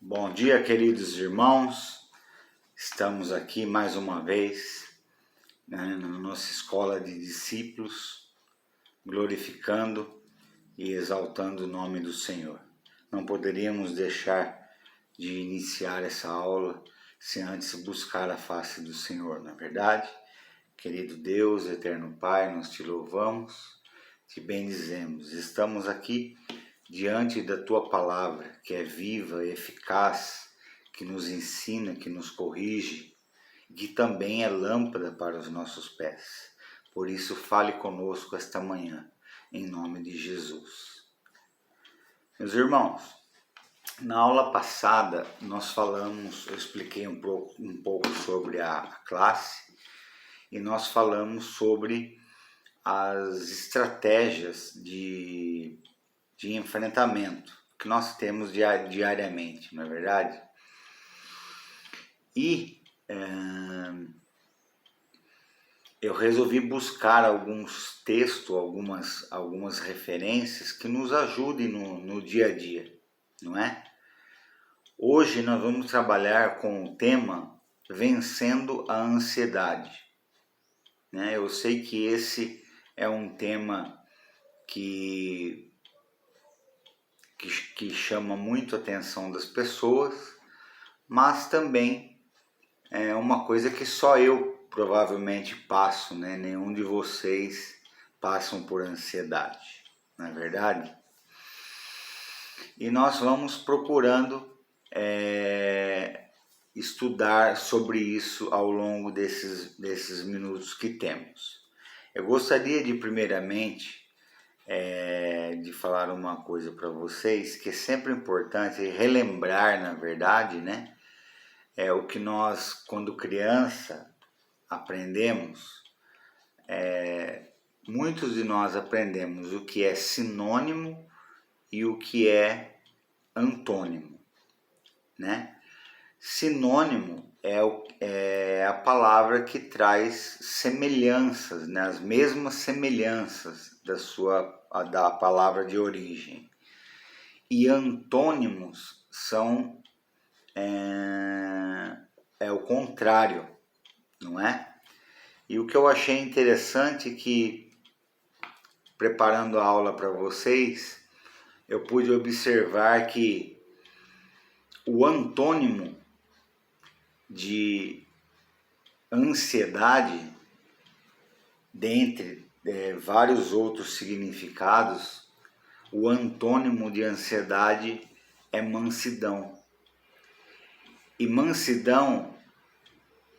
Bom dia, queridos irmãos. Estamos aqui mais uma vez, na nossa escola de discípulos, glorificando e exaltando o nome do Senhor. Não poderíamos deixar de iniciar essa aula sem antes buscar a face do Senhor, não é verdade? Querido Deus, eterno Pai, nós te louvamos, te bendizemos. Estamos aqui diante da tua palavra, que é viva, eficaz, que nos ensina, que nos corrige, que também é lâmpada para os nossos pés. Por isso, fale conosco esta manhã, em nome de Jesus. Meus irmãos, na aula passada nós eu expliquei um pouco sobre a classe e nós falamos sobre as estratégias de enfrentamento que nós temos diariamente, não é verdade? E eu resolvi buscar alguns textos, algumas referências que nos ajudem no dia a dia, não é? Hoje nós vamos trabalhar com o tema Vencendo a Ansiedade. Né? Eu sei que esse é um tema que chama muito a atenção das pessoas, mas também é uma coisa que só eu provavelmente passo, né? Nenhum de vocês passam por ansiedade, não é verdade? E nós vamos procurando estudar sobre isso ao longo desses minutos que temos. Eu gostaria de primeiramente de falar uma coisa para vocês, que é sempre importante relembrar, na verdade, né? É o que nós, quando criança, aprendemos. Muitos de nós aprendemos o que é sinônimo e o que é antônimo, né? Sinônimo é a palavra que traz semelhanças, né? As mesmas semelhanças da palavra de origem. E antônimos são o contrário, não é? E o que eu achei interessante é que, preparando a aula para vocês, eu pude observar que o antônimo de ansiedade, dentre vários outros significados, o antônimo de ansiedade é mansidão. E mansidão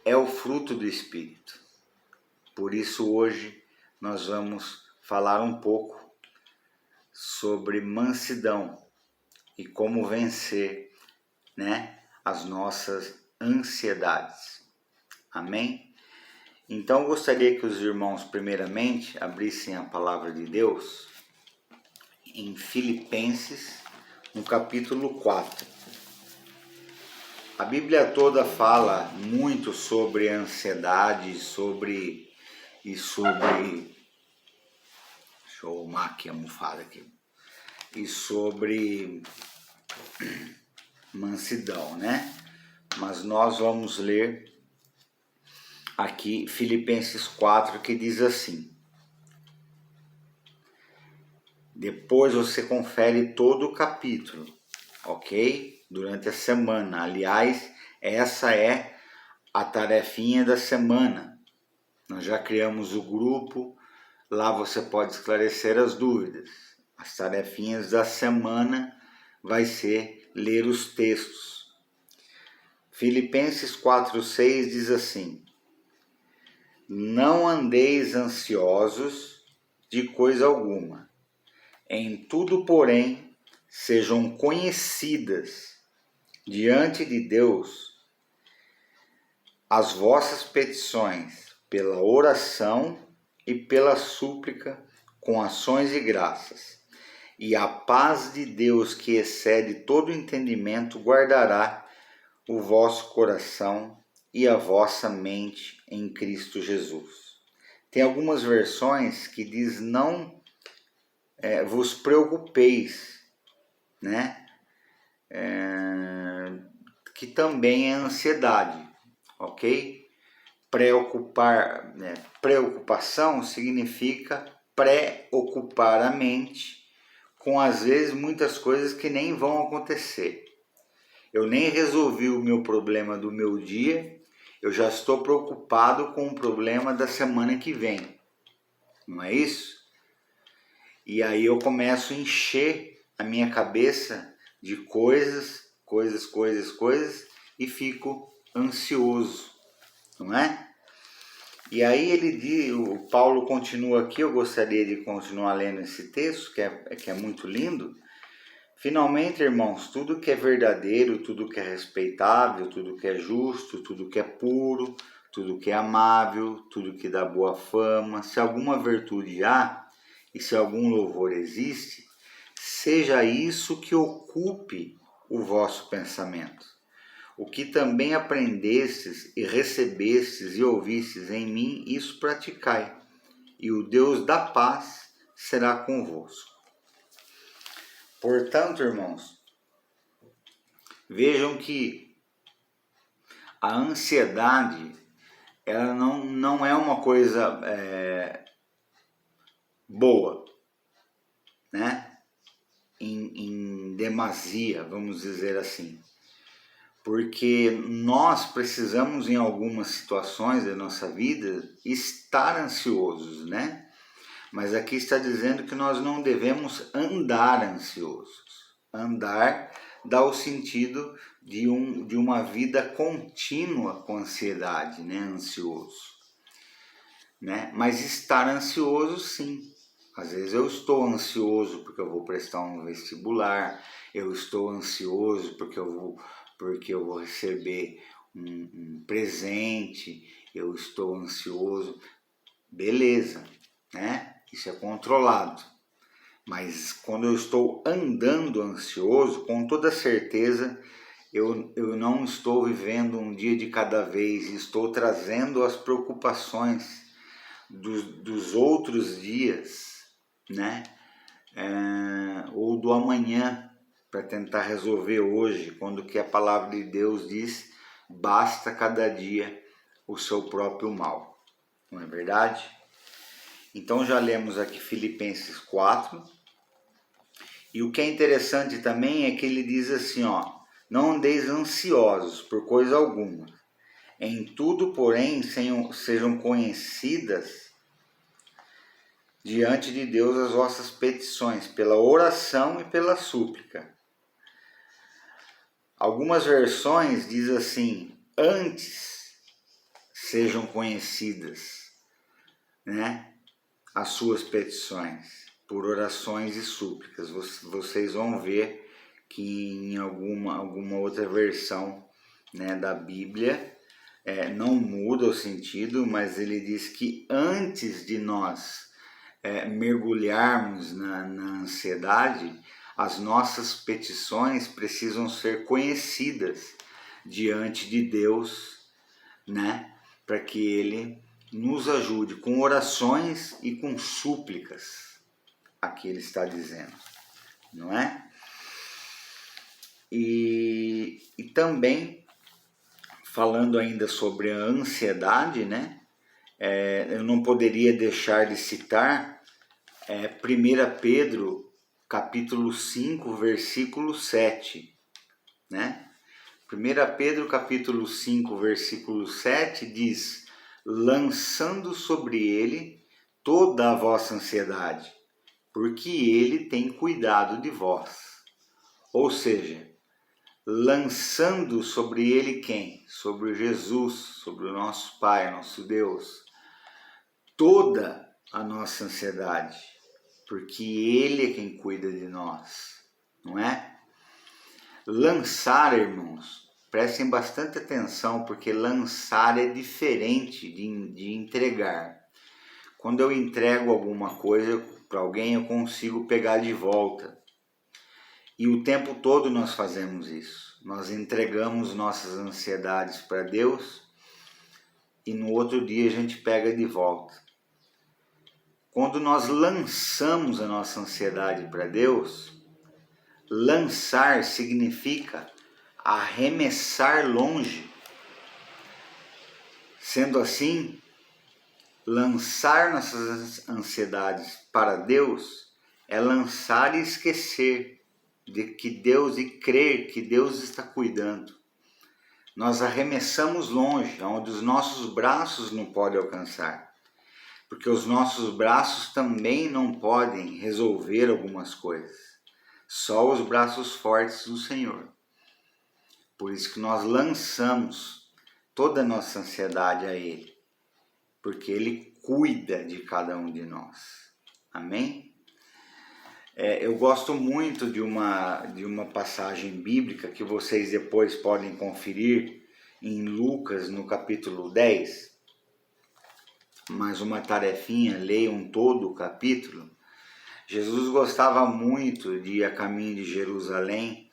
é o fruto do Espírito. Por isso hoje nós vamos falar um pouco sobre mansidão e como vencer, né, as nossas ansiedades. Amém? Então eu gostaria que os irmãos primeiramente abrissem a palavra de Deus em Filipenses, no capítulo 4. A Bíblia toda fala muito sobre ansiedade, deixa eu arrumar aqui a almofada aqui, e sobre mansidão, né? Mas nós vamos ler aqui Filipenses 4, que diz assim: depois você confere todo o capítulo, ok? Durante a semana. Aliás, essa é a tarefinha da semana. Nós já criamos o grupo, lá você pode esclarecer as dúvidas. As tarefinhas da semana vai ser ler os textos. Filipenses 4,6 diz assim: não andeis ansiosos de coisa alguma. Em tudo, porém, sejam conhecidas diante de Deus as vossas petições pela oração e pela súplica com ações e graças. E a paz de Deus, que excede todo entendimento, guardará o vosso coração e a vossa mente em Cristo Jesus. Tem algumas versões que diz não vos preocupeis, né? que também é ansiedade, ok? Preocupação significa preocupar a mente com, às vezes, muitas coisas que nem vão acontecer. Eu nem resolvi o meu problema do meu dia, eu já estou preocupado com o problema da semana que vem, não é isso? E aí eu começo a encher a minha cabeça de coisas, e fico ansioso, não é? E aí o Paulo continua aqui, eu gostaria de continuar lendo esse texto, que é muito lindo. Finalmente, irmãos, tudo que é verdadeiro, tudo que é respeitável, tudo que é justo, tudo que é puro, tudo que é amável, tudo que dá boa fama, se alguma virtude há e se algum louvor existe, seja isso que ocupe o vosso pensamento. O que também aprendestes e recebestes e ouvistes em mim, isso praticai, e o Deus da paz será convosco. Portanto, irmãos, vejam que a ansiedade, ela não é uma coisa boa, né? Em demasia, vamos dizer assim. Porque nós precisamos, em algumas situações da nossa vida, estar ansiosos, né? Mas aqui está dizendo que nós não devemos andar ansiosos. Andar dá o sentido de uma vida contínua com ansiedade, né? Ansioso. Né? Mas estar ansioso, sim. Às vezes eu estou ansioso porque eu vou prestar um vestibular, eu estou ansioso porque eu vou receber um presente, eu estou ansioso. Beleza, né? Isso é controlado. Mas quando eu estou andando ansioso, com toda certeza eu não estou vivendo um dia de cada vez, estou trazendo as preocupações dos outros dias, né? Ou do amanhã, para tentar resolver hoje, quando que a palavra de Deus diz, basta cada dia o seu próprio mal, não é verdade? Então já lemos aqui Filipenses 4, e o que é interessante também é que ele diz assim, ó, não andeis ansiosos por coisa alguma, em tudo, porém, sejam conhecidas diante de Deus as vossas petições, pela oração e pela súplica. Algumas versões diz assim, antes sejam conhecidas, né, as suas petições, por orações e súplicas. Vocês vão ver que em alguma outra versão, né, da Bíblia, não muda o sentido, mas ele diz que antes de nós mergulharmos na ansiedade, as nossas petições precisam ser conhecidas diante de Deus, né? Para que Ele nos ajude com orações e com súplicas. Aqui ele está dizendo, não é? E também, falando ainda sobre a ansiedade, né? Eu não poderia deixar de citar 1 Pedro, capítulo 5, versículo 7, né? 1 Pedro, capítulo 5, versículo 7 diz, lançando sobre ele toda a vossa ansiedade, porque ele tem cuidado de vós. Ou seja, lançando sobre ele quem? Sobre Jesus, sobre o nosso Pai, nosso Deus, toda a nossa ansiedade, porque Ele é quem cuida de nós, não é? Lançar, irmãos, prestem bastante atenção, porque lançar é diferente de entregar. Quando eu entrego alguma coisa para alguém, eu consigo pegar de volta. E o tempo todo nós fazemos isso. Nós entregamos nossas ansiedades para Deus e no outro dia a gente pega de volta. Quando nós lançamos a nossa ansiedade para Deus, lançar significa arremessar longe. Sendo assim, lançar nossas ansiedades para Deus é lançar e esquecer de que Deus e crer que Deus está cuidando. Nós arremessamos longe, onde os nossos braços não podem alcançar, porque os nossos braços também não podem resolver algumas coisas, só os braços fortes do Senhor. Por isso que nós lançamos toda a nossa ansiedade a Ele, porque Ele cuida de cada um de nós. Amém? Eu gosto muito de uma passagem bíblica que vocês depois podem conferir em Lucas, no capítulo 10. Mais uma tarefinha, leiam todo o capítulo. Jesus gostava muito de ir a caminho de Jerusalém,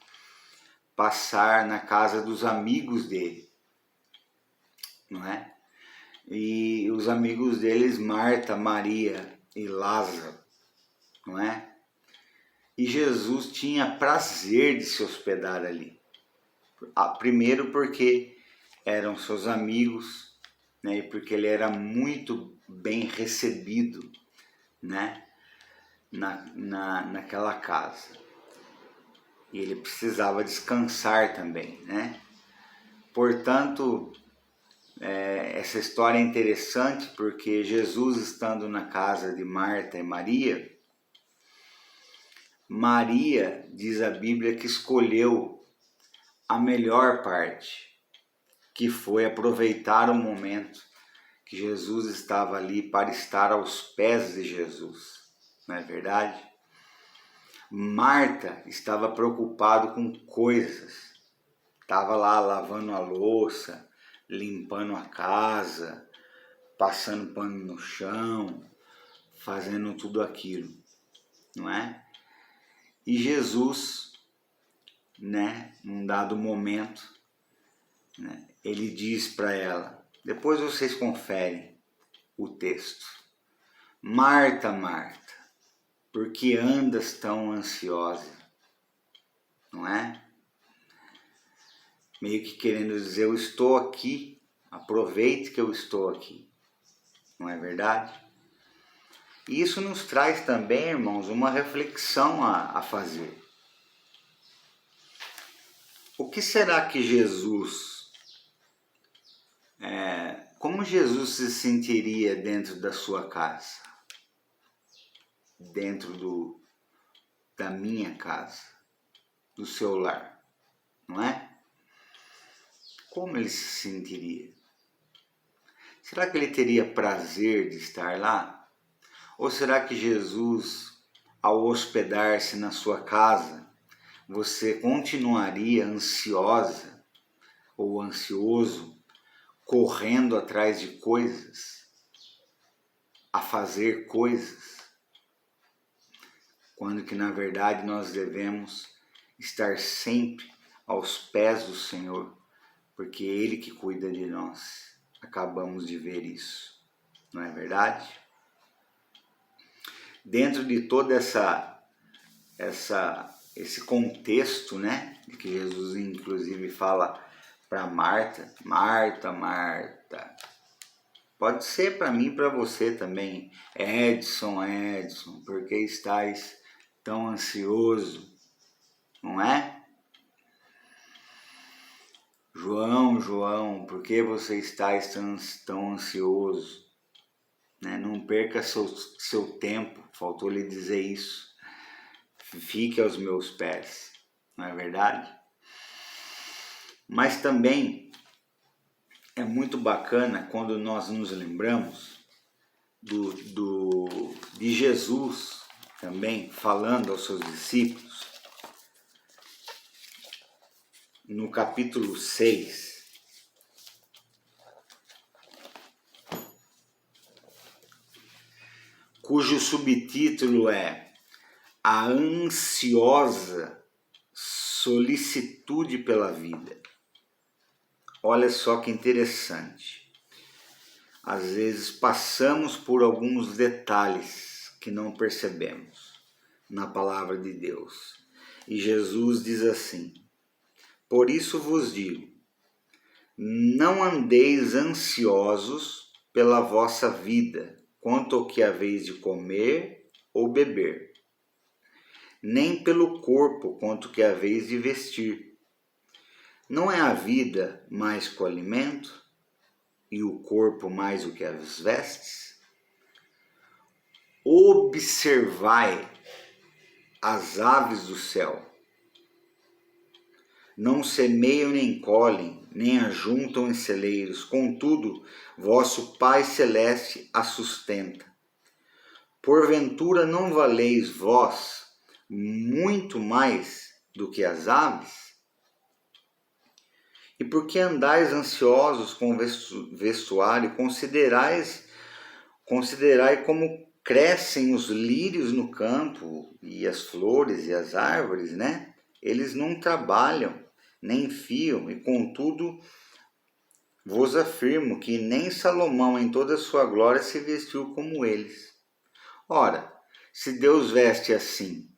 passar na casa dos amigos dele, não é? E os amigos deles, Marta, Maria e Lázaro, não é? E Jesus tinha prazer de se hospedar ali. Primeiro porque eram seus amigos, né? E porque ele era muito bem recebido, né? Naquela casa. E ele precisava descansar também, né? Portanto, essa história é interessante porque Jesus, estando na casa de Marta e Maria, diz a Bíblia, que escolheu a melhor parte, que foi aproveitar o momento que Jesus estava ali para estar aos pés de Jesus, não é verdade? Marta estava preocupada com coisas, estava lá lavando a louça, limpando a casa, passando pano no chão, fazendo tudo aquilo, não é? E Jesus, né, num dado momento, né, ele diz para ela, depois vocês conferem o texto: Marta, Marta, por que andas tão ansiosa? Não é? Meio que querendo dizer, eu estou aqui, aproveite que eu estou aqui. Não é verdade? E isso nos traz também, irmãos, uma reflexão a fazer. O que será que como Jesus se sentiria dentro da sua casa? Dentro da minha casa, do seu lar, não é? Como ele se sentiria? Será que ele teria prazer de estar lá? Ou será que Jesus, ao hospedar-se na sua casa, você continuaria ansiosa ou ansioso, correndo atrás de coisas, a fazer coisas, quando que na verdade nós devemos estar sempre aos pés do Senhor, porque é Ele que cuida de nós. Acabamos de ver isso, não é verdade? Dentro de todo esse contexto, né, de que Jesus inclusive fala para Marta, Marta, Marta, pode ser para mim e para você também, Edson, Edson, por que estás tão ansioso, não é? João, João, por que você estás tão ansioso? Né? Não perca seu tempo, faltou lhe dizer isso. Fique aos meus pés, não é verdade? Mas também é muito bacana quando nós nos lembramos de Jesus também falando aos seus discípulos, no capítulo 6, cujo subtítulo é A Ansiosa Solicitude pela Vida. Olha só que interessante. Às vezes passamos por alguns detalhes que não percebemos na palavra de Deus. E Jesus diz assim: Por isso vos digo, não andeis ansiosos pela vossa vida, quanto ao que haveis de comer ou beber, nem pelo corpo, quanto ao que haveis de vestir. Não é a vida mais que o alimento, e o corpo mais do que as vestes? Observai as aves do céu. Não semeiam nem colhem, nem ajuntam em celeiros, contudo, vosso Pai Celeste as sustenta. Porventura não valeis vós muito mais do que as aves? E por que andais ansiosos com vestuário? Considerai como crescem os lírios no campo, e as flores e as árvores, né? Eles não trabalham, nem fiam, e contudo vos afirmo que nem Salomão em toda a sua glória se vestiu como eles. Ora, se Deus veste assim,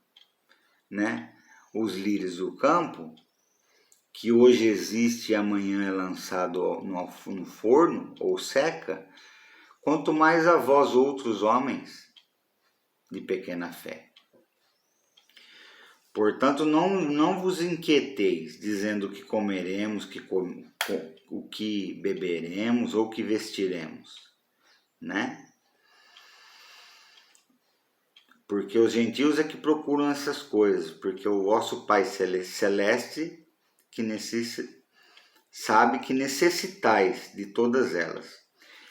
né, os lírios do campo, que hoje existe e amanhã é lançado no forno ou seca, quanto mais a vós outros homens de pequena fé. Portanto, não vos inquieteis, dizendo que comeremos, o que beberemos ou que vestiremos, né? Porque os gentios é que procuram essas coisas, porque o vosso Pai Celeste sabe que necessitais de todas elas.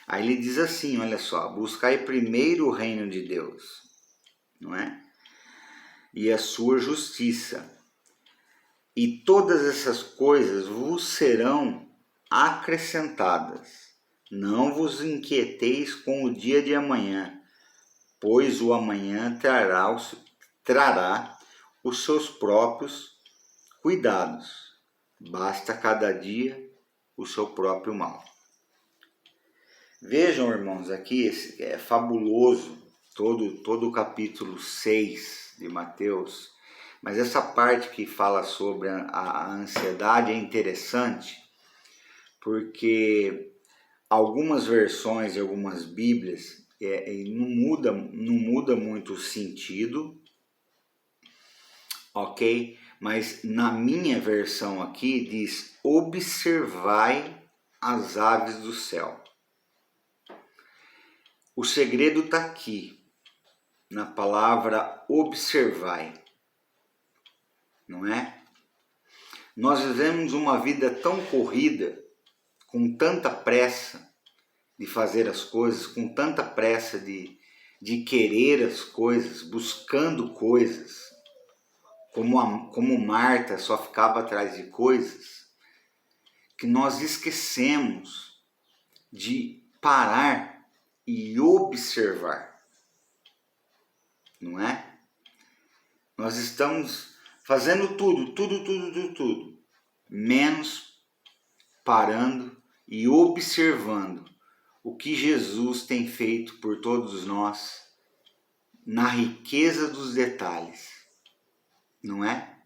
Aí ele diz assim, olha só, buscai primeiro o reino de Deus, não é? E a sua justiça, e todas essas coisas vos serão acrescentadas. Não vos inquieteis com o dia de amanhã, pois o amanhã trará os seus próprios cuidados. Basta cada dia o seu próprio mal. Vejam, irmãos, aqui é fabuloso todo o capítulo 6 de Mateus, mas essa parte que fala sobre a ansiedade é interessante, porque algumas versões e algumas bíblias não muda muito o sentido, ok? Mas na minha versão aqui diz, observai as aves do céu. O segredo está aqui, na palavra observai, não é? Nós vivemos uma vida tão corrida, com tanta pressa de fazer as coisas, com tanta pressa de querer as coisas, buscando coisas, como Marta só ficava atrás de coisas, que nós esquecemos de parar e observar, não é? Nós estamos fazendo tudo, menos parando e observando o que Jesus tem feito por todos nós na riqueza dos detalhes, não é?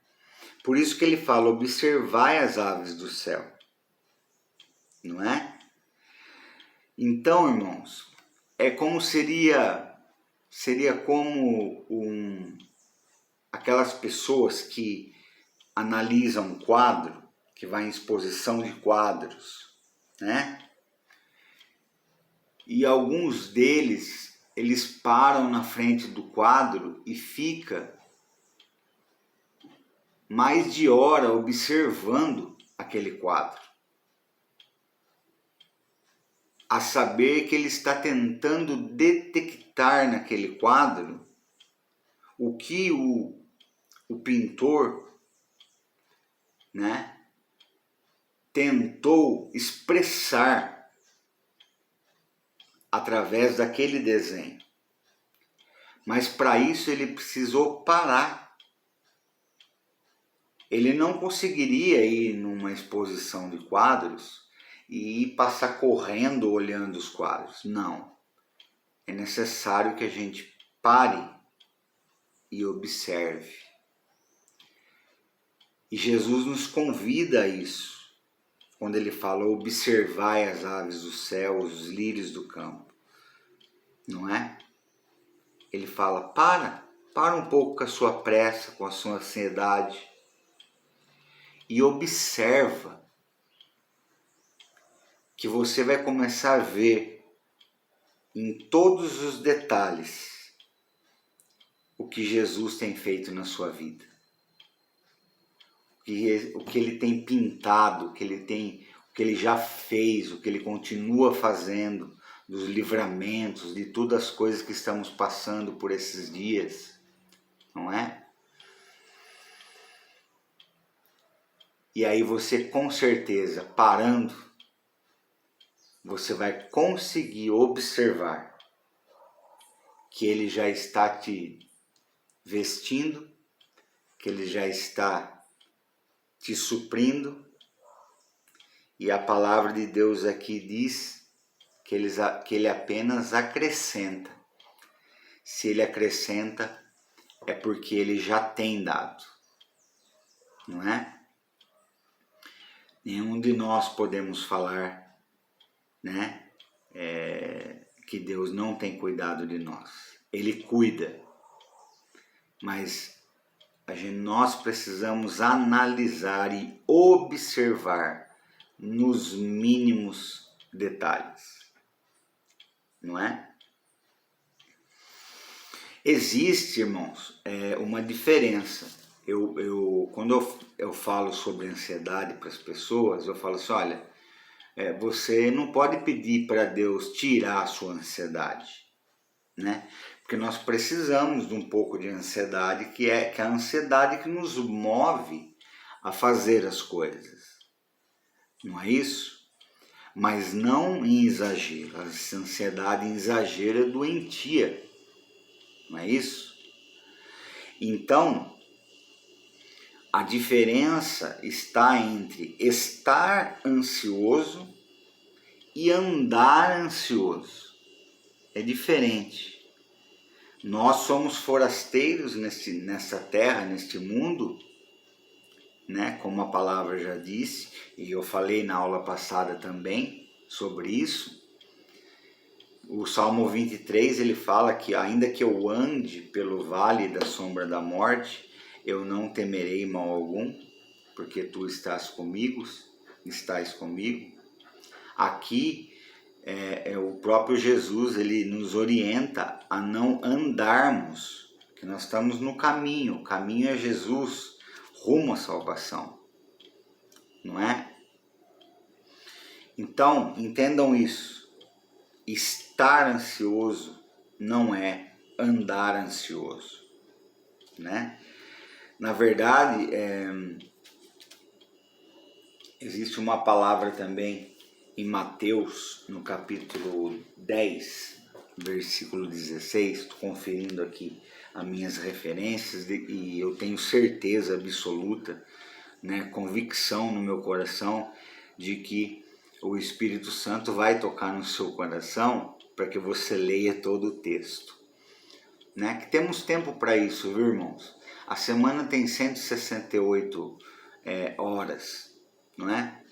Por isso que ele fala, observai as aves do céu, não é? Então, irmãos, seria como aquelas pessoas que analisam um quadro, que vai em exposição de quadros, né? E alguns deles, eles param na frente do quadro e fica mais de hora observando aquele quadro, a saber que ele está tentando detectar naquele quadro o que o pintor, né, tentou expressar através daquele desenho. Mas para isso ele precisou parar. Ele não conseguiria ir numa exposição de quadros e passar correndo olhando os quadros. Não. É necessário que a gente pare e observe. E Jesus nos convida a isso, quando ele fala: observai as aves do céu, os lírios do campo. Não é? Ele fala: para um pouco com a sua pressa, com a sua ansiedade, e observa, que você vai começar a ver em todos os detalhes o que Jesus tem feito na sua vida. O que ele tem pintado, o que ele já fez, o que ele continua fazendo, dos livramentos, de todas as coisas que estamos passando por esses dias, não é? E aí você, com certeza, parando, você vai conseguir observar que ele já está te vestindo, que ele já está te suprindo, e a palavra de Deus aqui diz que ele apenas acrescenta. Se ele acrescenta, é porque ele já tem dado, não é? Nenhum de nós podemos falar, né, que Deus não tem cuidado de nós. Ele cuida, mas nós precisamos analisar e observar nos mínimos detalhes, não é? Existe, irmãos, uma diferença. Quando eu falo sobre ansiedade para as pessoas, eu falo assim: olha, você não pode pedir para Deus tirar a sua ansiedade, né? Porque nós precisamos de um pouco de ansiedade, que é a ansiedade que nos move a fazer as coisas, não é isso? Mas não em exagero. A ansiedade em exagero é doentia, não é isso? Então, a diferença está entre estar ansioso e andar ansioso. É diferente. Nós somos forasteiros nessa terra, neste mundo, né? Como a palavra já disse, e eu falei na aula passada também sobre isso. O Salmo 23, ele fala que ainda que eu ande pelo vale da sombra da morte, eu não temerei mal algum, porque tu estás comigo. Aqui, o próprio Jesus, ele nos orienta a não andarmos, que nós estamos no caminho. O caminho é Jesus, rumo à salvação, não é? Então, entendam isso. Estar ansioso não é andar ansioso, né? Na verdade, existe uma palavra também em Mateus, no capítulo 10, versículo 16, estou conferindo aqui as minhas referências e eu tenho certeza absoluta, né, convicção no meu coração de que o Espírito Santo vai tocar no seu coração para que você leia todo o texto, né? Que temos tempo para isso, viu, irmãos? A semana tem 168 horas, não é?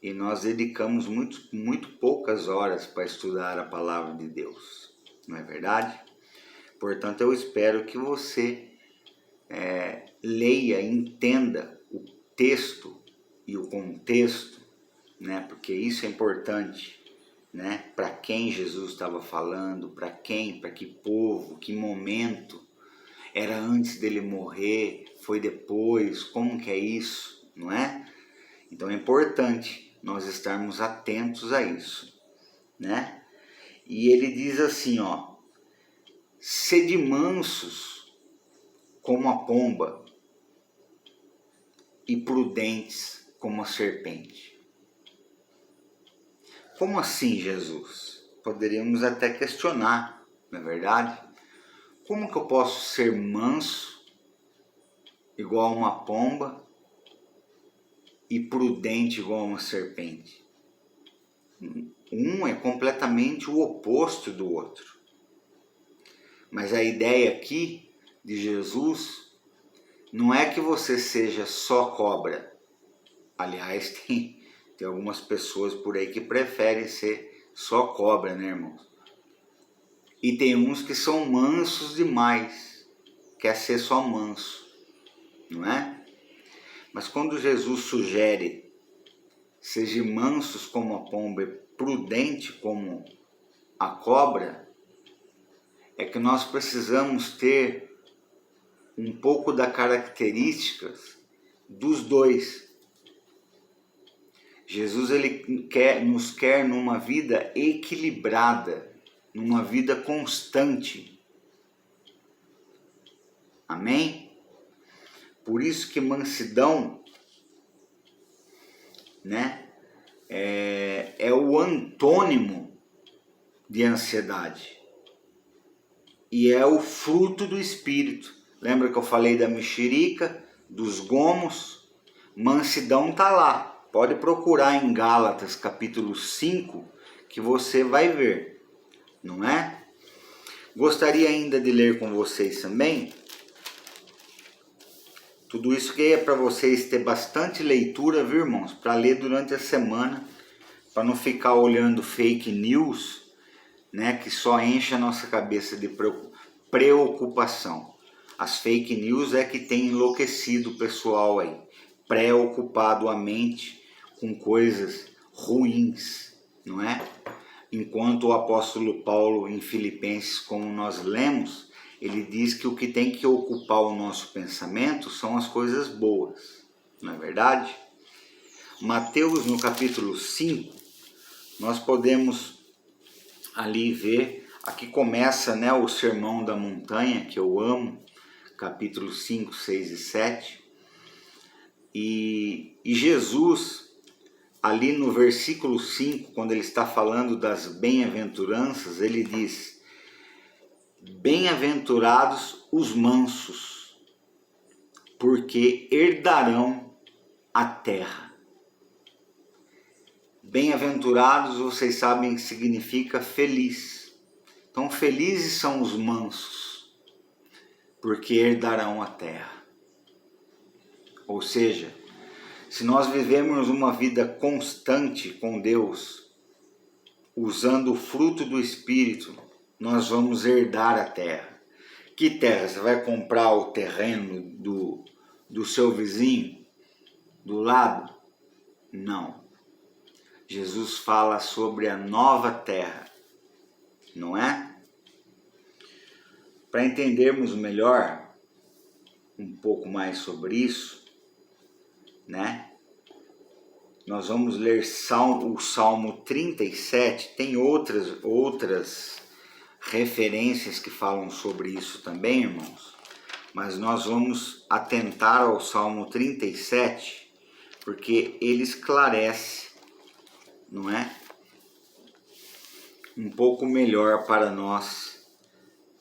E nós dedicamos muito poucas horas para estudar a palavra de Deus, não é verdade? Portanto, eu espero que você leia e entenda o texto e o contexto, né? Porque isso é importante, né? Para quem Jesus estava falando, para que povo, que momento, era antes dele morrer, foi depois, como que é isso, não é? Então é importante nós estarmos atentos a isso, né? E ele diz assim, ó: sede mansos como a pomba e prudentes como a serpente. Como assim, Jesus? Poderíamos até questionar, não é verdade? Como que eu posso ser manso, igual a uma pomba, e prudente igual a uma serpente? Um é completamente o oposto do outro. Mas a ideia aqui de Jesus não é que você seja só cobra. Aliás, tem algumas pessoas por aí que preferem ser só cobra, né, irmãos? E tem uns que são mansos demais, quer ser só manso, não é? Mas quando Jesus sugere, seja mansos como a pomba e prudente como a cobra, é que nós precisamos ter um pouco das características dos dois. Jesus nos quer numa vida equilibrada, numa vida constante. Amém? Por isso que mansidão, né, é o antônimo de ansiedade. E é o fruto do Espírito. Lembra que eu falei da mexerica, dos gomos? Mansidão está lá. Pode procurar em Gálatas capítulo 5, que você vai ver, não é? Gostaria ainda de ler com vocês também. Tudo isso que é para vocês ter bastante leitura, viu, irmãos? Para ler durante a semana, para não ficar olhando fake news, né, que só enche a nossa cabeça de preocupação. As fake news é que tem enlouquecido o pessoal aí, preocupado a mente com coisas ruins, não é? Enquanto o apóstolo Paulo em Filipenses, como nós lemos, ele diz que o que tem que ocupar o nosso pensamento são as coisas boas, não é verdade? Mateus no capítulo 5, nós podemos ali ver, aqui começa, né, o Sermão da Montanha, que eu amo, capítulo 5, 6 e 7, e Jesus, ali no versículo 5, quando ele está falando das bem-aventuranças, ele diz: bem-aventurados os mansos, porque herdarão a terra. Bem-aventurados, vocês sabem que significa feliz. Então, felizes são os mansos, porque herdarão a terra. Ou seja, se nós vivemos uma vida constante com Deus, usando o fruto do Espírito, nós vamos herdar a terra. Que terra? Você vai comprar o terreno do seu vizinho, do lado? Não. Jesus fala sobre a nova terra, não é? Para entendermos melhor um pouco mais sobre isso, né? Nós vamos ler o Salmo 37, tem outras referências que falam sobre isso também, irmãos, mas nós vamos atentar ao Salmo 37, porque ele esclarece, não é? Um pouco melhor para nós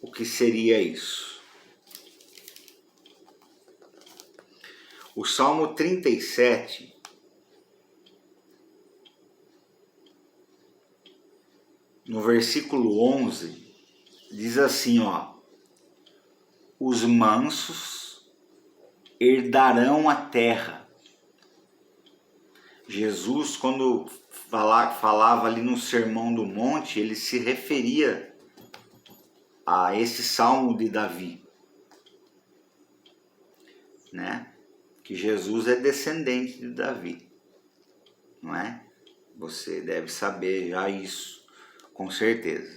o que seria isso. O Salmo 37, no versículo 11, diz assim, ó: os mansos herdarão a terra. Jesus, quando falava ali no Sermão do Monte, ele se referia a esse Salmo de Davi, né? Que Jesus é descendente de Davi, não é? Você deve saber já isso, com certeza.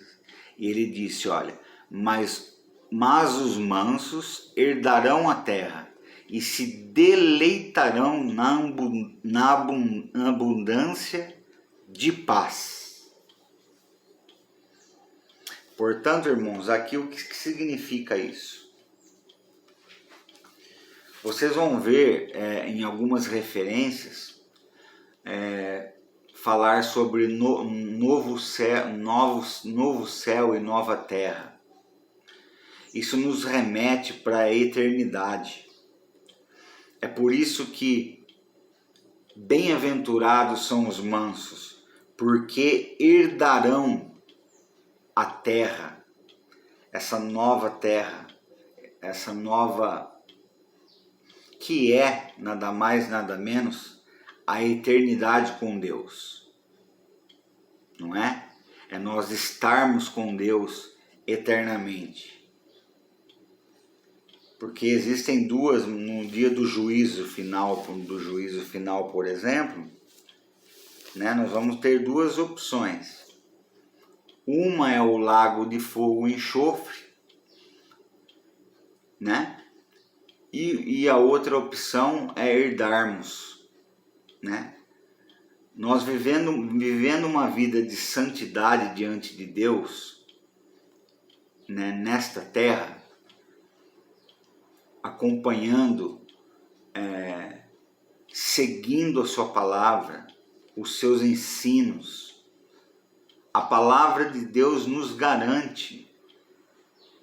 E ele disse, olha, mas os mansos herdarão a terra e se deleitarão na abundância de paz. Portanto, irmãos, aqui o que significa isso? Vocês vão ver em algumas referências falar sobre novo céu e nova terra. Isso nos remete para a eternidade. É por isso que bem-aventurados são os mansos, porque herdarão a terra, essa nova terra, essa nova que é nada mais, nada menos a eternidade com Deus, não é? É nós estarmos com Deus eternamente. Porque existem duas, no dia do juízo final, por exemplo, né, nós vamos ter duas opções. Uma é o lago de fogo e enxofre, né? E a outra opção é herdarmos, né? Nós vivendo uma vida de santidade diante de Deus, né, nesta terra, acompanhando, seguindo a sua palavra, os seus ensinos. A palavra de Deus nos garante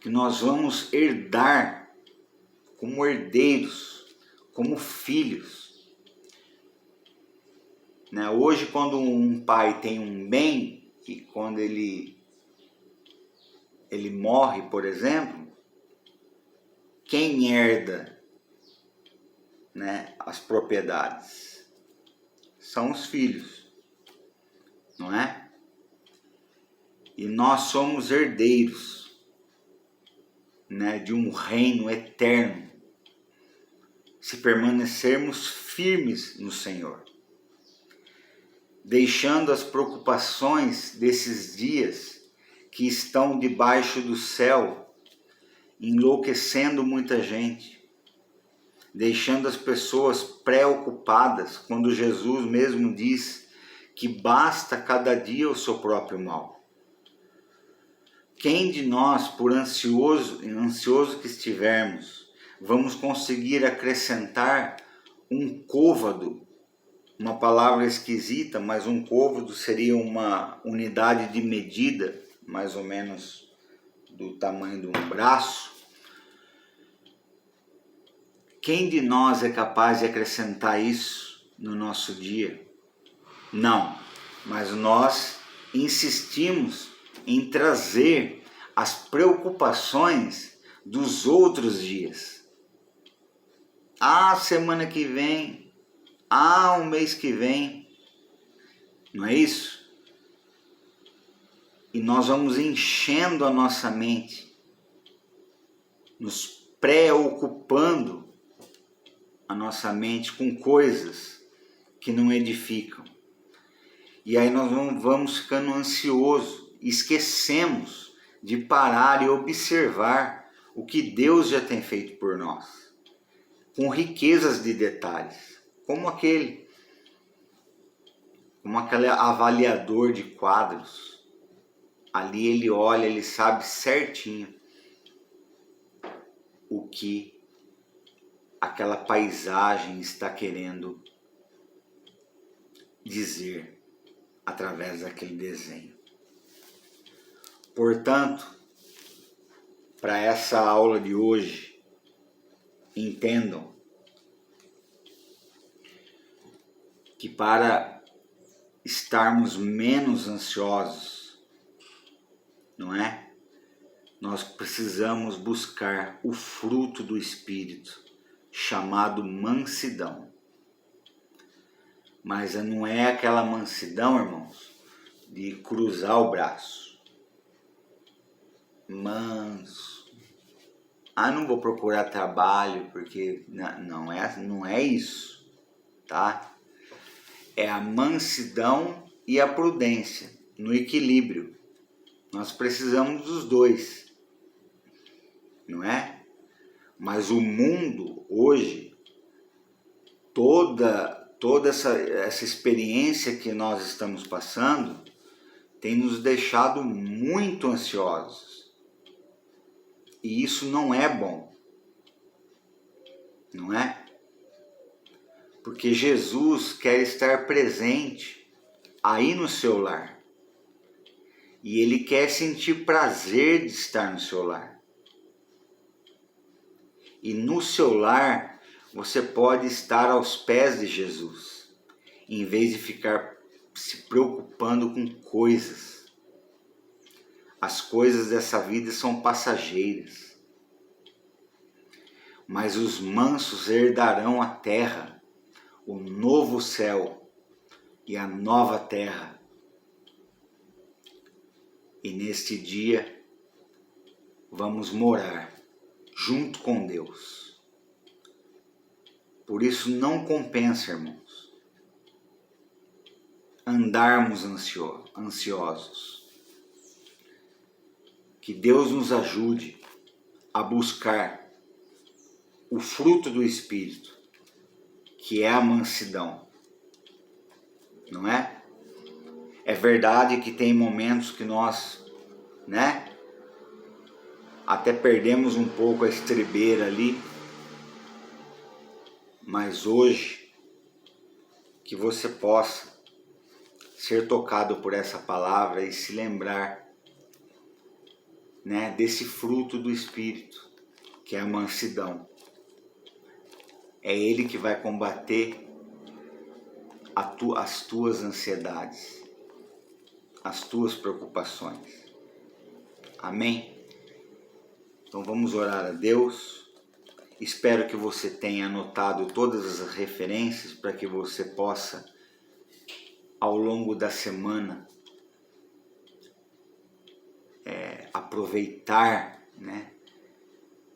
que nós vamos herdar como herdeiros, como filhos. Né? Hoje, quando um pai tem um bem, e quando ele morre, por exemplo, quem herda, né, as propriedades? São os filhos, não é? E nós somos herdeiros, né, de um reino eterno, se permanecermos firmes no Senhor, deixando as preocupações desses dias que estão debaixo do céu, enlouquecendo muita gente, deixando as pessoas preocupadas, quando Jesus mesmo diz que basta cada dia o seu próprio mal. Quem de nós, por ansioso que estivermos, vamos conseguir acrescentar um côvado? Uma palavra esquisita, mas um côvado seria uma unidade de medida, mais ou menos do tamanho de um braço. Quem de nós é capaz de acrescentar isso no nosso dia? Não, mas nós insistimos em trazer as preocupações dos outros dias. Semana que vem, o mês que vem, não é isso? E nós vamos enchendo a nossa mente, nos preocupando a nossa mente com coisas que não edificam. E aí nós vamos ficando ansiosos, esquecemos de parar e observar o que Deus já tem feito por nós, com riquezas de detalhes, como aquele avaliador de quadros. Ali ele olha, ele sabe certinho o que aquela paisagem está querendo dizer através daquele desenho. Portanto, para essa aula de hoje, entendam que para estarmos menos ansiosos, não é? Nós precisamos buscar o fruto do Espírito, chamado mansidão. Mas não é aquela mansidão, irmãos, de cruzar o braço. Manso. Não vou procurar trabalho, porque não é isso, tá? É a mansidão e a prudência, no equilíbrio. Nós precisamos dos dois, não é? Mas o mundo hoje, toda essa experiência que nós estamos passando, tem nos deixado muito ansiosos. E isso não é bom, não é? Porque Jesus quer estar presente aí no seu lar. E Ele quer sentir prazer de estar no seu lar. E no seu lar, você pode estar aos pés de Jesus, em vez de ficar se preocupando com coisas. As coisas dessa vida são passageiras. mas os mansos herdarão a terra, o novo céu e a nova terra. E neste dia vamos morar junto com Deus. Por isso não compensa, irmãos, andarmos ansiosos. Que Deus nos ajude a buscar o fruto do Espírito, que é a mansidão, não é? É verdade que tem momentos que nós, até perdemos um pouco a estribeira ali, mas hoje, que você possa ser tocado por essa palavra e se lembrar, desse fruto do Espírito, que é a mansidão. É Ele que vai combater as tuas ansiedades, as tuas preocupações. Amém? Então vamos orar a Deus. Espero que você tenha anotado todas as referências para que você possa, ao longo da semana, aproveitar,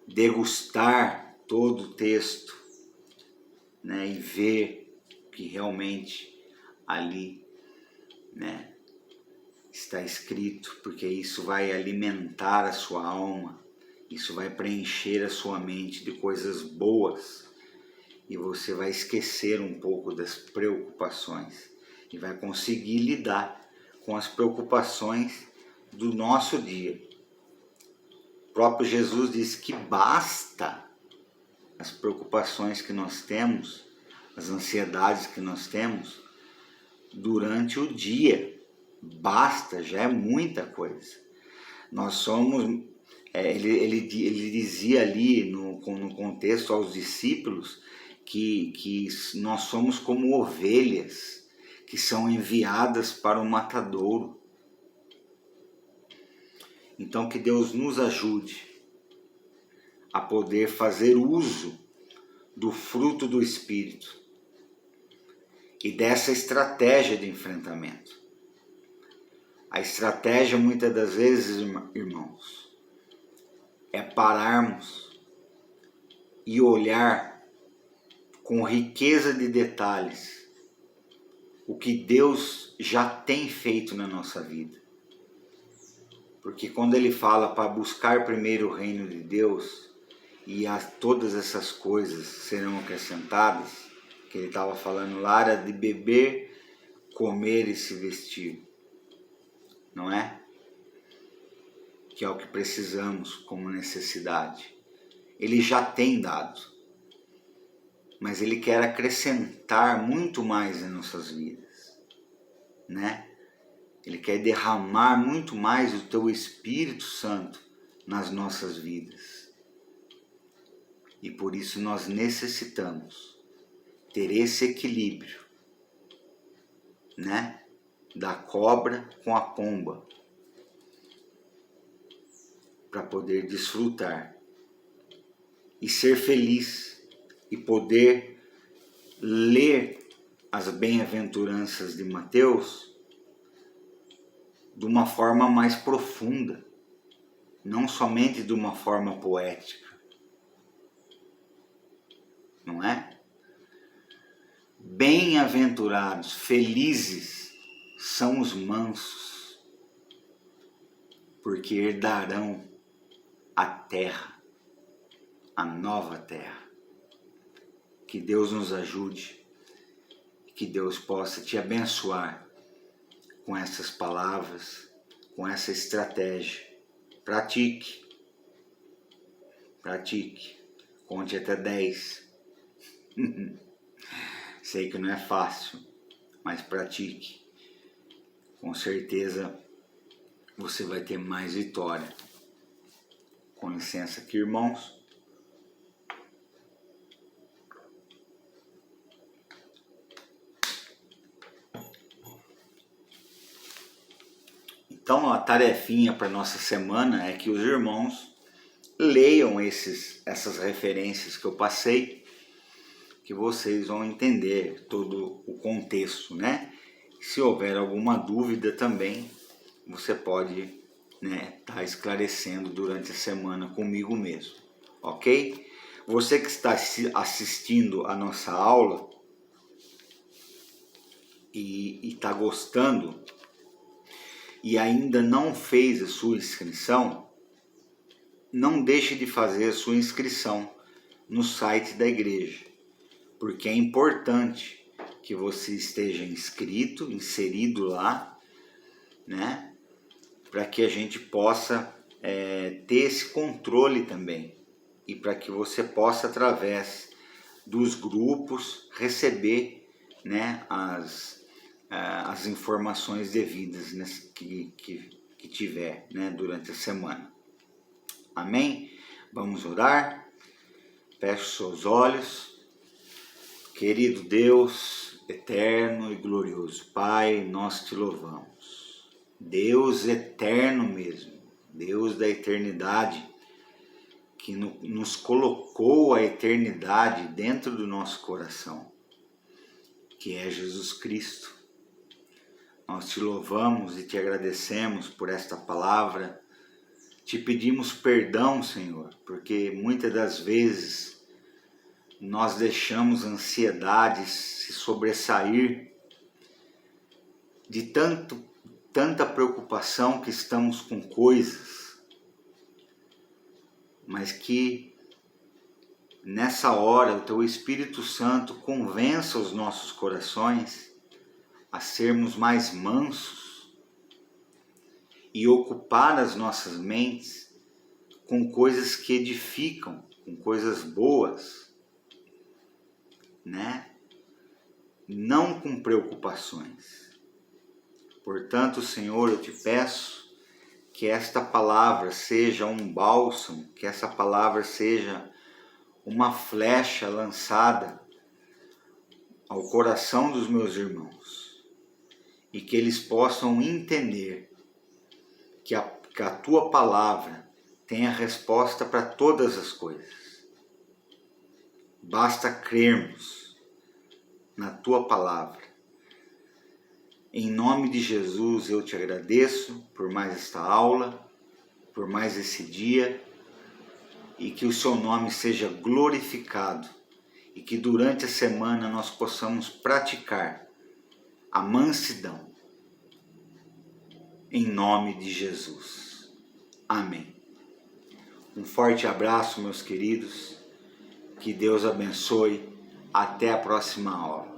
degustar todo o texto, e ver que realmente ali, está escrito, porque isso vai alimentar a sua alma, isso vai preencher a sua mente de coisas boas e você vai esquecer um pouco das preocupações e vai conseguir lidar com as preocupações do nosso dia. O próprio Jesus disse que basta as preocupações que nós temos, as ansiedades que nós temos durante o dia. Basta, já é muita coisa. Nós somos, ele dizia ali no contexto aos discípulos que nós somos como ovelhas que são enviadas para o matadouro. Então que Deus nos ajude a poder fazer uso do fruto do Espírito e dessa estratégia de enfrentamento. A estratégia, muitas das vezes, irmãos, é pararmos e olhar com riqueza de detalhes o que Deus já tem feito na nossa vida. Porque quando Ele fala para buscar primeiro o reino de Deus e todas essas coisas serão acrescentadas, que Ele estava falando lá era de beber, comer e se vestir. Não é? Que é o que precisamos como necessidade. Ele já tem dado, mas Ele quer acrescentar muito mais em nossas vidas, Ele quer derramar muito mais o Teu Espírito Santo nas nossas vidas. E por isso nós necessitamos ter esse equilíbrio, da cobra com a pomba, para poder desfrutar e ser feliz e poder ler as bem-aventuranças de Mateus de uma forma mais profunda, não somente de uma forma poética, não é? Bem-aventurados, felizes são os mansos, porque herdarão a terra, a nova terra. Que Deus nos ajude, que Deus possa te abençoar com essas palavras, com essa estratégia. Pratique, conte até 10. Sei que não é fácil, mas pratique. Com certeza você vai ter mais vitória. Com licença aqui, irmãos. Então a tarefinha para nossa semana é que os irmãos leiam essas referências que eu passei, que vocês vão entender todo o contexto, né? Se houver alguma dúvida também, você pode, né, tá esclarecendo durante a semana comigo mesmo, ok? Você que está assistindo a nossa aula e está gostando e ainda não fez a sua inscrição, não deixe de fazer a sua inscrição no site da igreja, porque é importante que você esteja inscrito, inserido lá, né? Para que a gente possa ter esse controle também e para que você possa, através dos grupos, receber, né, as informações devidas, né, que tiver, né, durante a semana. Amém? Vamos orar? Feche seus olhos. Querido Deus, eterno e glorioso Pai, nós te louvamos. Deus eterno mesmo, Deus da eternidade, que nos colocou a eternidade dentro do nosso coração, que é Jesus Cristo. Nós te louvamos e te agradecemos por esta palavra. Te pedimos perdão, Senhor, porque muitas das vezes nós deixamos ansiedades se sobressair de tanta preocupação que estamos com coisas, mas que nessa hora o Teu Espírito Santo convença os nossos corações a sermos mais mansos e ocupar as nossas mentes com coisas que edificam, com coisas boas, né? Não com preocupações. Portanto, Senhor, eu te peço que esta palavra seja um bálsamo, que essa palavra seja uma flecha lançada ao coração dos meus irmãos e que eles possam entender que a tua palavra tem a resposta para todas as coisas. Basta crermos na tua palavra. Em nome de Jesus eu te agradeço por mais esta aula, por mais esse dia, e que o seu nome seja glorificado e que durante a semana nós possamos praticar a mansidão. Em nome de Jesus. Amém. Um forte abraço, meus queridos. Que Deus abençoe. Até a próxima aula.